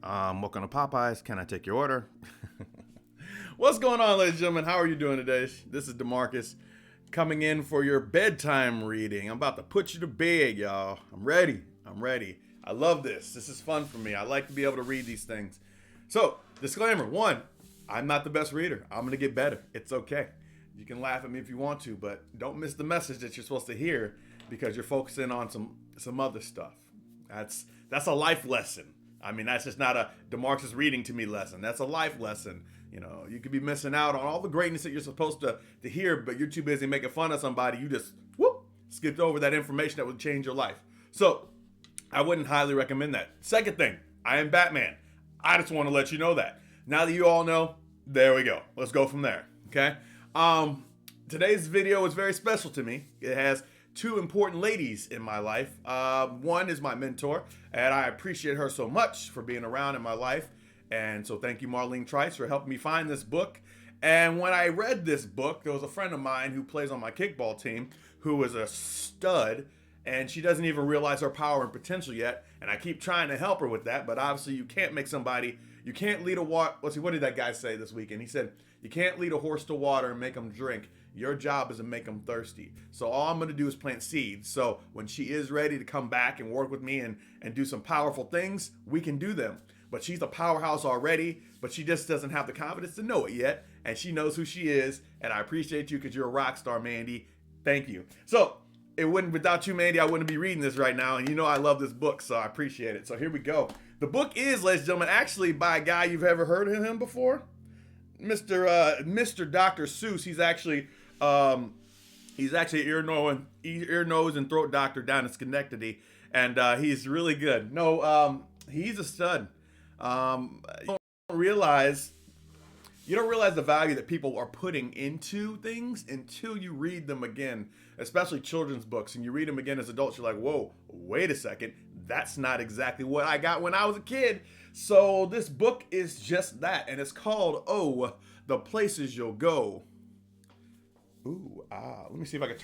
Welcome to Popeyes. Can I take your order? What's going on, ladies and gentlemen? How are you doing today? This is DeMarcus coming in for your bedtime reading. I'm about to put you to bed, y'all. I'm ready. I love this. This is fun for me. I like to be able to read these things. So, disclaimer one, I'm not the best reader. I'm going to get better. It's okay. You can laugh at me if you want to, but don't miss the message that you're supposed to hear because you're focusing on some other stuff. That's a life lesson. I mean, that's just not a DeMarcus reading to me lesson. That's a life lesson. You know, you could be missing out on all the greatness that you're supposed to hear, but you're too busy making fun of somebody. You just skipped over that information that would change your life. So I wouldn't highly recommend that. Second thing, I am Batman. I just want to let you know that. Now that you all know, there we go. Let's go from there. Okay. Today's video is very special to me. It has two important ladies in my life. One is my mentor, and I appreciate her so much for being around in my life. And so thank you, Marlene Trice, for helping me find this book. And when I read this book, there was a friend of mine who plays on my kickball team who is a stud, and she doesn't even realize her power and potential yet. And I keep trying to help her with that, but obviously you can't lead a water. Let's see, what did that guy say this weekend? He said, you can't lead a horse to water and make them drink. Your job is to make them thirsty. So all I'm going to do is plant seeds. So when she is ready to come back and work with me and do some powerful things, we can do them. But she's a powerhouse already, but she just doesn't have the confidence to know it yet. And she knows who she is. And I appreciate you because you're a rock star, Mandy. Thank you. So without you, Mandy, I wouldn't be reading this right now. And you know I love this book, so I appreciate it. So here we go. The book is, ladies and gentlemen, actually by a guy you've ever heard of him before. Mr. Dr. Seuss. He's actually ear, nose, and throat doctor down in Schenectady, and he's really good. He's a stud. You don't realize the value that people are putting into things until you read them again, especially children's books, and you read them again as adults. You're like, whoa, wait a second. That's not exactly what I got when I was a kid. So this book is just that, and it's called The Places You'll Go. Let me see if I can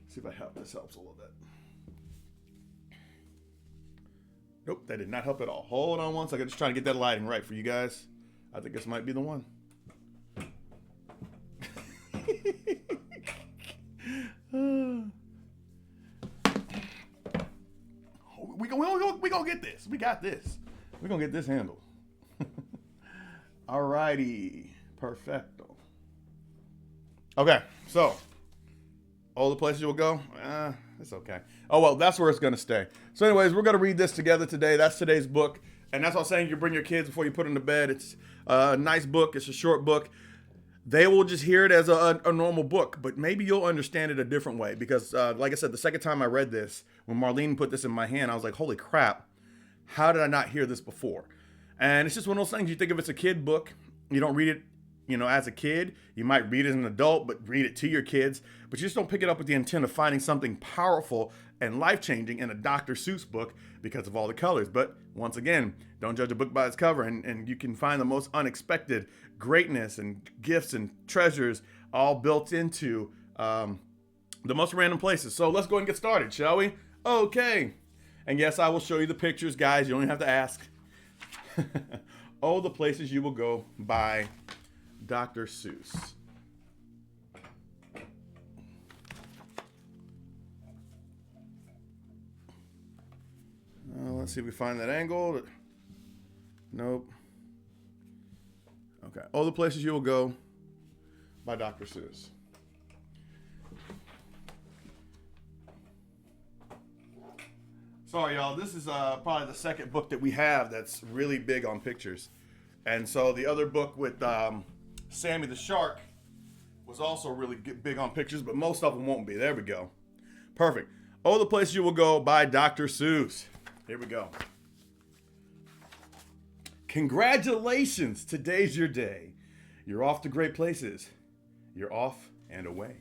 see if this helps a little bit. Nope, that did not help at all. Hold on one second, just trying to get that lighting right for you guys. I think this might be the one. We gonna get this. We got this. We're gonna get this handled. Alrighty, perfecto. Okay, so all the places you'll go, it's okay. Oh well, that's where it's gonna stay. So, anyways, we're gonna read this together today. That's today's book, and that's what I'm saying. You bring your kids before you put them to bed. It's a nice book. It's a short book. They will just hear it as a normal book, but maybe you'll understand it a different way because, like I said, the second time I read this, when Marlene put this in my hand, I was like, holy crap, how did I not hear this before? And it's just one of those things. You think if it's a kid book, you don't read it, as a kid. You might read it as an adult, but read it to your kids. But you just don't pick it up with the intent of finding something powerful and life-changing in a Dr. Seuss book because of all the colors. But once again, don't judge a book by its cover, and you can find the most unexpected greatness and gifts and treasures all built into the most random places. So let's go and get started, shall we? Okay. And yes, I will show you the pictures, guys. You don't even have to ask. The Places You Will Go by Dr. Seuss. Let's see if we find that angle. Nope. Okay. The Places You Will Go by Dr. Seuss. Sorry, y'all. This is probably the second book that we have that's really big on pictures. And so the other book with Sammy the Shark was also really big on pictures, but most of them won't be. There we go. Perfect. The Places You Will Go by Dr. Seuss. Here we go. Congratulations. Today's your day. You're off to great places. You're off and away.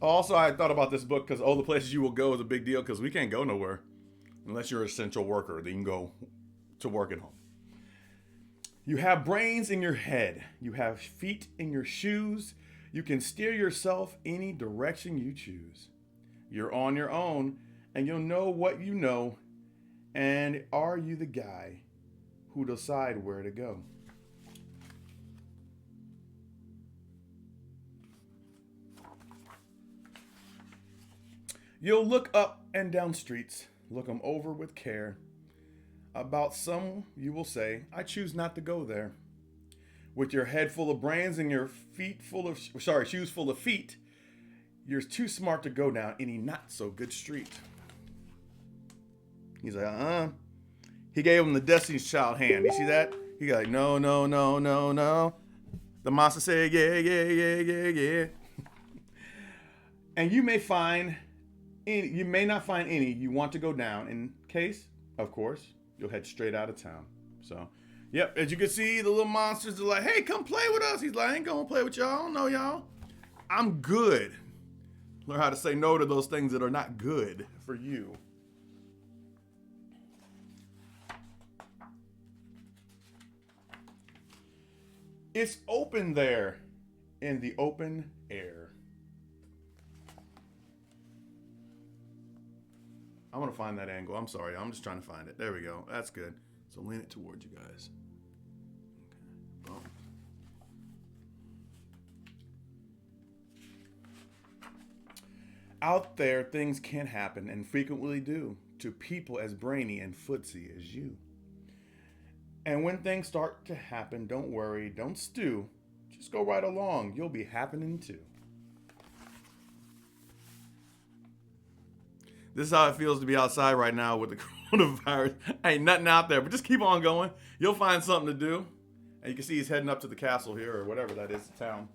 Also, I thought about this book because The Places You Will Go is a big deal because we can't go nowhere unless you're an essential worker. Then you can go to work at home. You have brains in your head. You have feet in your shoes. You can steer yourself any direction you choose. You're on your own, and you'll know what you know. And are you the guy who decide where to go? You'll look up and down streets, look 'em over with care. About some you will say, I choose not to go there. With your head full of brains and your shoes full of feet, you're too smart to go down any not so good street. He's like, He gave him the Destiny's Child hand. You see that? He got like, no, no, no, no, no. The monster said, yeah, yeah, yeah, yeah, yeah. And you may not find any you want to go down. In case, of course, you'll head straight out of town. So, yep, as you can see, the little monsters are like, hey, come play with us. He's like, I ain't gonna play with y'all. I don't know y'all. I'm good. Learn how to say no to those things that are not good for you. It's open there in the open air. I want to find that angle. I'm sorry. I'm just trying to find it. There we go. That's good. So lean it towards you guys. Okay. Boom. Out there, things can happen and frequently do to people as brainy and footsy as you. And when things start to happen, don't worry, don't stew. Just go right along. You'll be happening too. This is how it feels to be outside right now with the coronavirus. Ain't nothing out there, but just keep on going. You'll find something to do. And you can see he's heading up to the castle here, or whatever that is, the town.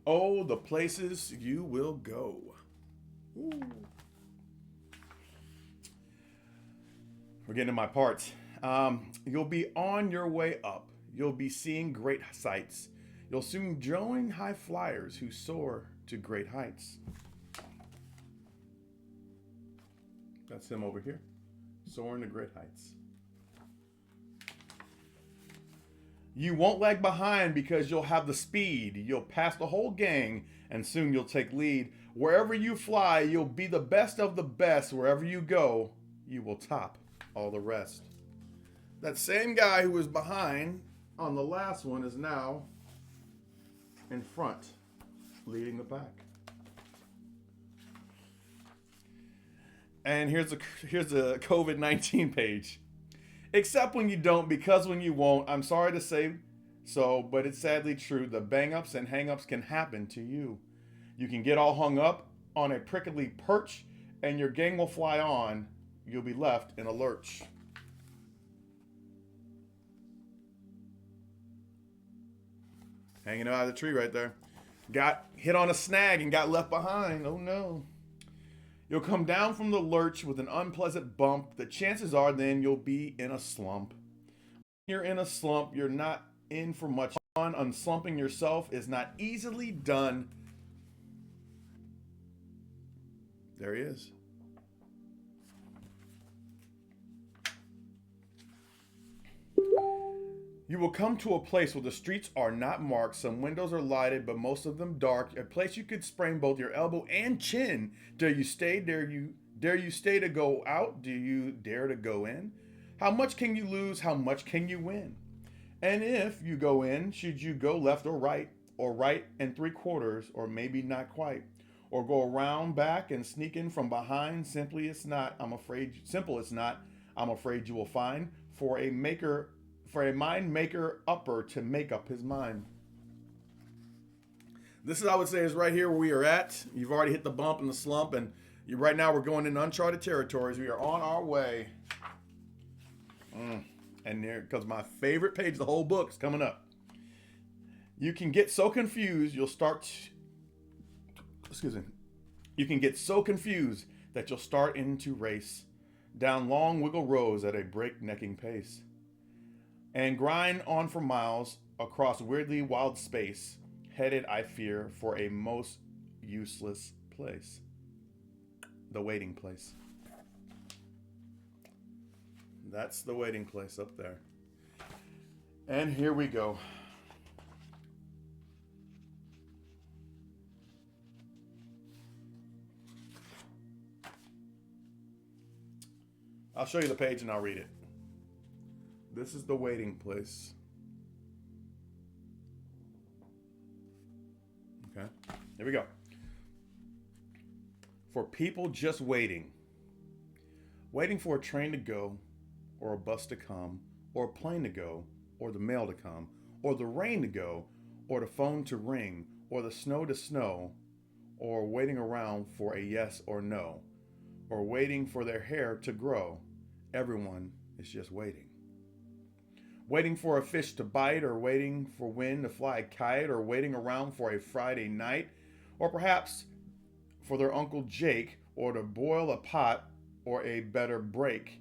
Oh, the places you will go. Ooh. We're getting to my parts. You'll be on your way up. You'll be seeing great sights. You'll soon join high flyers who soar to great heights. That's him over here, soaring to great heights. You won't lag behind because you'll have the speed. You'll pass the whole gang, and soon you'll take lead. Wherever you fly, you'll be the best of the best. Wherever you go, you will top all the rest. That same guy who was behind on the last one is now in front, leading the pack. And here's a COVID-19 page. Except when you don't, because when you won't, I'm sorry to say so, but it's sadly true. The bang-ups and hang-ups can happen to you. You can get all hung up on a prickly perch, and your gang will fly on. You'll be left in a lurch. Hanging out of the tree right there. Got hit on a snag and got left behind. Oh no. You'll come down from the lurch with an unpleasant bump. The chances are then you'll be in a slump. When you're in a slump, you're not in for much fun. Unslumping yourself is not easily done. There he is. You will come to a place where the streets are not marked. Some windows are lighted, but most of them dark. A place you could sprain both your elbow and chin. Dare you stay? Dare you stay to go out? Do you dare to go in? How much can you lose? How much can you win? And if you go in, should you go left or right and 3/4, or maybe not quite, or go around back and sneak in from behind? Simple it's not. I'm afraid you will find for a mind maker upper to make up his mind. This is, I would say, is right here where we are at. You've already hit the bump and the slump, and right now we're going into uncharted territories. We are on our way. And there, because my favorite page of the whole book is coming up. You can get so confused, You can get so confused that you'll start into race down long wiggle roads at a breaknecking pace, and grind on for miles across weirdly wild space, headed, I fear, for a most useless place. The waiting place. That's the waiting place up there. And here we go. I'll show you the page and I'll read it. This is the waiting place. Okay, here we go. For people just waiting. Waiting for a train to go, or a bus to come, or a plane to go, or the mail to come, or the rain to go, or the phone to ring, or the snow to snow, or waiting around for a yes or no, or waiting for their hair to grow. Everyone is just waiting. Waiting for a fish to bite, or waiting for wind to fly a kite, or waiting around for a Friday night, or perhaps for their Uncle Jake, or to boil a pot, or a better break,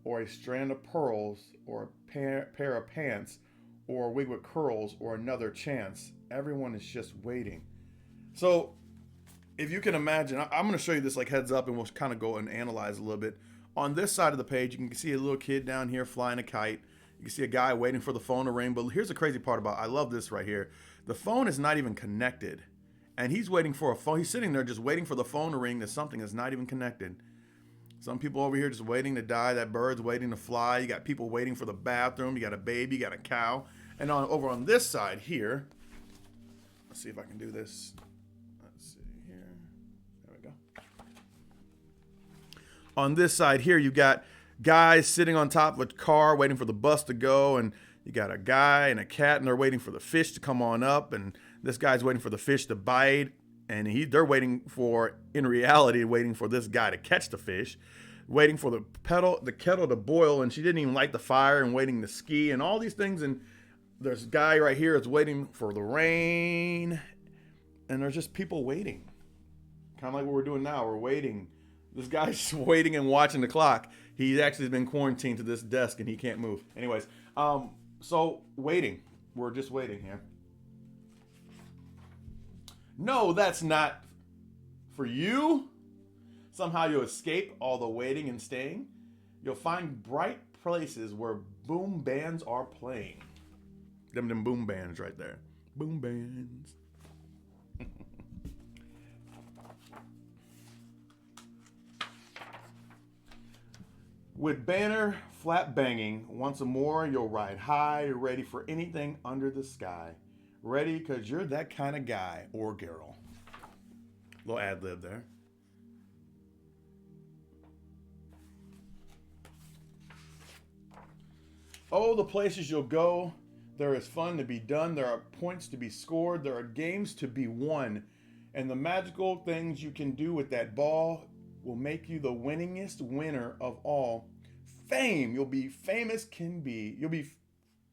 or a strand of pearls, or a pair of pants, or a wig with curls, or another chance. Everyone is just waiting. So, if you can imagine, I'm going to show you this like heads up, and we'll kind of go and analyze a little bit. On this side of the page, you can see a little kid down here flying a kite. You can see a guy waiting for the phone to ring. But here's the crazy part about, I love this right here. The phone is not even connected. And he's waiting for a phone. He's sitting there just waiting for the phone to ring to something that's not even connected. Some people over here just waiting to die. That bird's waiting to fly. You got people waiting for the bathroom. You got a baby. You got a cow. And over on this side here, let's see if I can do this. Let's see here. There we go. On this side here, you got guys sitting on top of a car waiting for the bus to go. And you got a guy and a cat, and they're waiting for the fish to come on up. And this guy's waiting for the fish to bite. And they're waiting for, in reality, waiting for this guy to catch the fish, waiting for the kettle to boil, and she didn't even light the fire, and waiting to ski, and all these things. And there's a guy right here that's waiting for the rain, and there's just people waiting. Kind of like what we're doing now. We're waiting. This guy's just waiting and watching the clock. He's actually been quarantined to this desk, and he can't move. Anyways, so waiting. We're just waiting here. No, that's not for you. Somehow you'll escape all the waiting and staying. You'll find bright places where boom bands are playing. Them boom bands right there. Boom bands. With banner flat banging, once more you'll ride high, ready for anything under the sky. Ready because you're that kind of guy or girl. Little ad lib there. Oh, the places you'll go. There is fun to be done. There are points to be scored. There are games to be won. And the magical things you can do with that ball will make you the winningest winner of all. Fame. You'll be famous can be. You'll be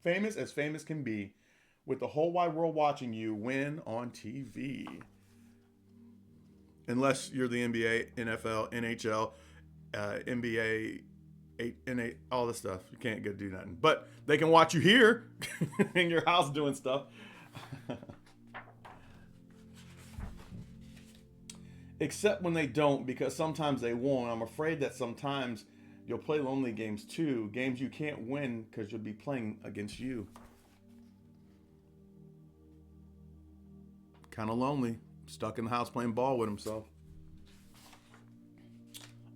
famous as famous can be, with the whole wide world watching you win on TV. Unless you're the NBA, NFL, NHL, NBA, all this stuff. You can't go do nothing. But they can watch you here in your house doing stuff. Except when they don't, because sometimes they won't. I'm afraid that sometimes you'll play lonely games too. Games you can't win because you'll be playing against you. Kind of lonely, stuck in the house playing ball with himself.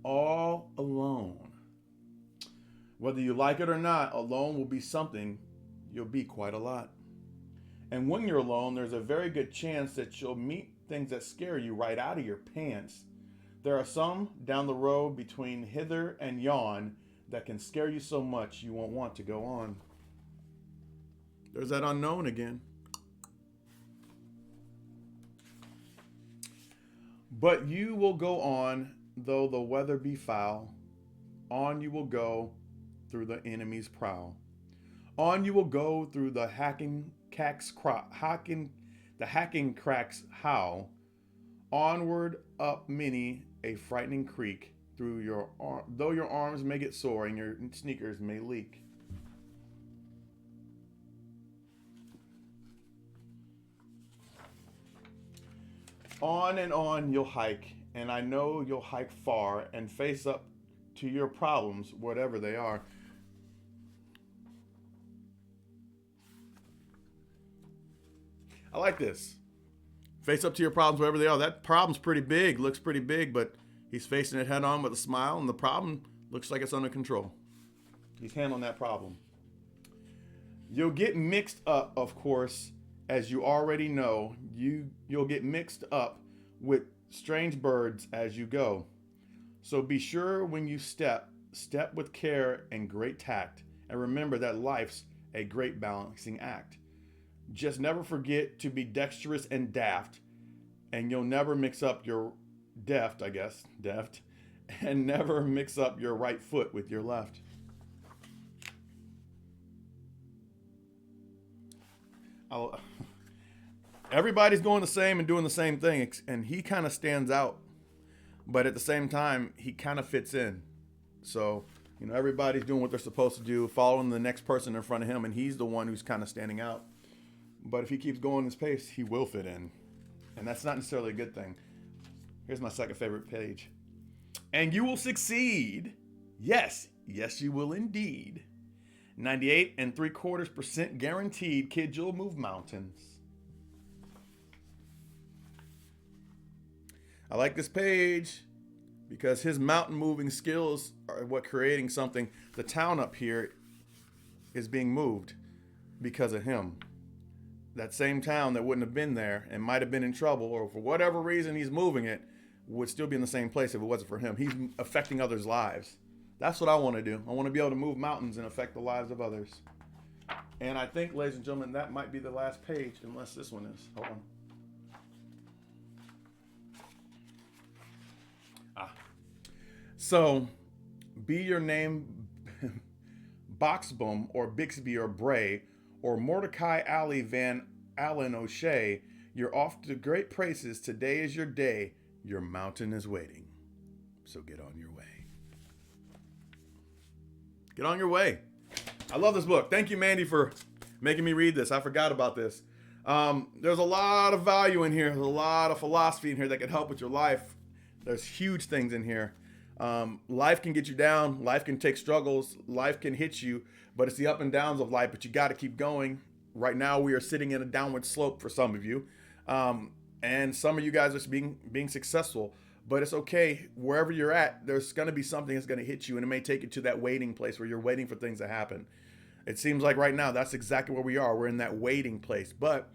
All alone. Whether you like it or not, alone will be something you'll be quite a lot. And when you're alone, there's a very good chance that you'll meet things that scare you right out of your pants. There are some down the road between hither and yon that can scare you so much you won't want to go on. There's that unknown again. But you will go on, though the weather be foul. On you will go through the enemy's prowl. On you will go through the hacking cracks howl. Onward up many a frightening creek, through though your arms may get sore and your sneakers may leak. On and on you'll hike, and I know you'll hike far and face up to your problems, whatever they are. I like this. Face up to your problems, whatever they are. That problem's pretty big, looks pretty big, but he's facing it head on with a smile, and the problem Looks like it's under control. He's handling that problem. You'll get mixed up, of course, as you already know. You'll get mixed up with strange birds as you go. So be sure when you step with care and great tact, and remember that life's a great balancing act. Just never forget to be dexterous and daft, and you'll never mix up your deft, and never mix up your right foot with your left. Everybody's going the same and doing the same thing, and he kind of stands out, but at the same time, he kind of fits in. So, everybody's doing what they're supposed to do, following the next person in front of him, and he's the one who's kind of standing out. But if he keeps going his pace, he will fit in, and that's not necessarily a good thing. Here's my second favorite page. And you will succeed. Yes, you will indeed. 98.75% guaranteed, kid, you'll move mountains. I like this page because his mountain moving skills are what creating something. The town up here is being moved because of him. That same town that wouldn't have been there and might have been in trouble, or for whatever reason he's moving it, would still be in the same place if it wasn't for him. He's affecting others' lives. That's what I want to do. I want to be able to move mountains and affect the lives of others. And I think, ladies and gentlemen, that might be the last page, unless this one is. Hold on. So, be your name Boxboom or Bixby or Bray or Mordecai Alley Van Allen O'Shea. You're off to great places. Today is your day. Your mountain is waiting. So get on your way. Get on your way. I love this book. Thank you, Mandy, for making me read this. I forgot about this. There's a lot of value in here. There's a lot of philosophy in here that can help with your life. There's huge things in here. Life can get you down. Life can take struggles. Life can hit you, but it's the up and downs of life, but you got to keep going. Right now, we are sitting in a downward slope for some of you. And some of you guys are being successful, but it's okay. Wherever you're at, there's going to be something that's going to hit you, and it may take you to that waiting place where you're waiting for things to happen. It seems like right now, that's exactly where we are. We're in that waiting place, but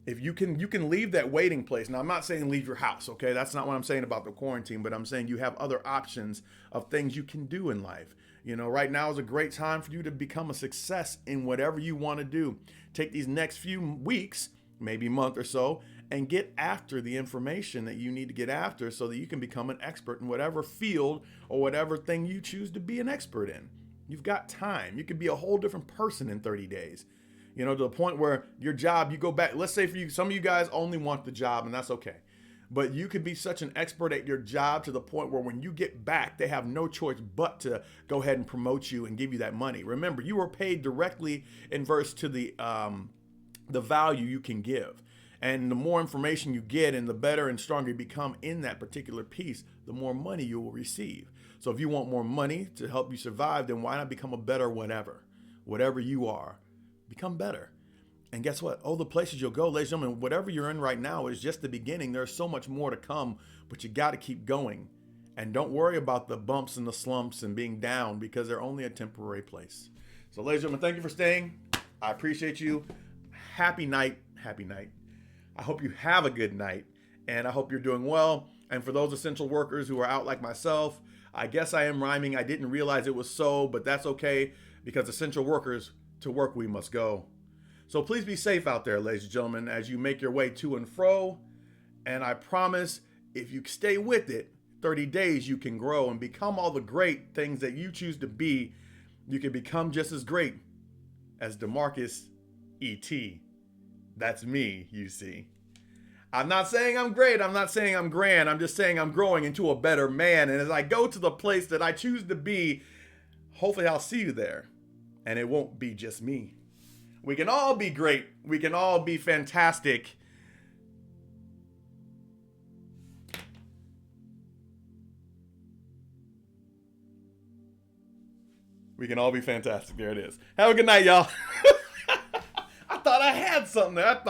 if you can leave that waiting place. Now, I'm not saying leave your house, okay? That's not what I'm saying about the quarantine, but I'm saying you have other options of things you can do in life. Right now is a great time for you to become a success in whatever you want to do. Take these next few weeks, maybe month or so, and get after the information that you need to get after so that you can become an expert in whatever field or whatever thing you choose to be an expert in. You've got time. You could be a whole different person in 30 days. To the point where your job, you go back, let's say for you, some of you guys only want the job, and that's okay. But you could be such an expert at your job to the point where when you get back, they have no choice but to go ahead and promote you and give you that money. Remember, you are paid directly inverse to the value you can give. And the more information you get and the better and stronger you become in that particular piece, the more money you will receive. So if you want more money to help you survive, then why not become a better whatever you are. Become better. And guess what? Oh, the places you'll go, ladies and gentlemen, whatever you're in right now is just the beginning. There's so much more to come, but you got to keep going. And don't worry about the bumps and the slumps and being down because they're only a temporary place. So, ladies and gentlemen, thank you for staying. I appreciate you. Happy night. Happy night. I hope you have a good night, and I hope you're doing well. And for those essential workers who are out like myself, I guess I am rhyming. I didn't realize it was so, but that's okay because essential workers, to work we must go. So please be safe out there, ladies and gentlemen, as you make your way to and fro. And I promise, if you stay with it, 30 days you can grow and become all the great things that you choose to be. You can become just as great as DeMarcus E.T. That's me, you see. I'm not saying I'm great. I'm not saying I'm grand. I'm just saying I'm growing into a better man. And as I go to the place that I choose to be, hopefully I'll see you there. And it won't be just me. We can all be great. We can all be fantastic. We can all be fantastic. There it is. Have a good night, y'all. I thought I had something there.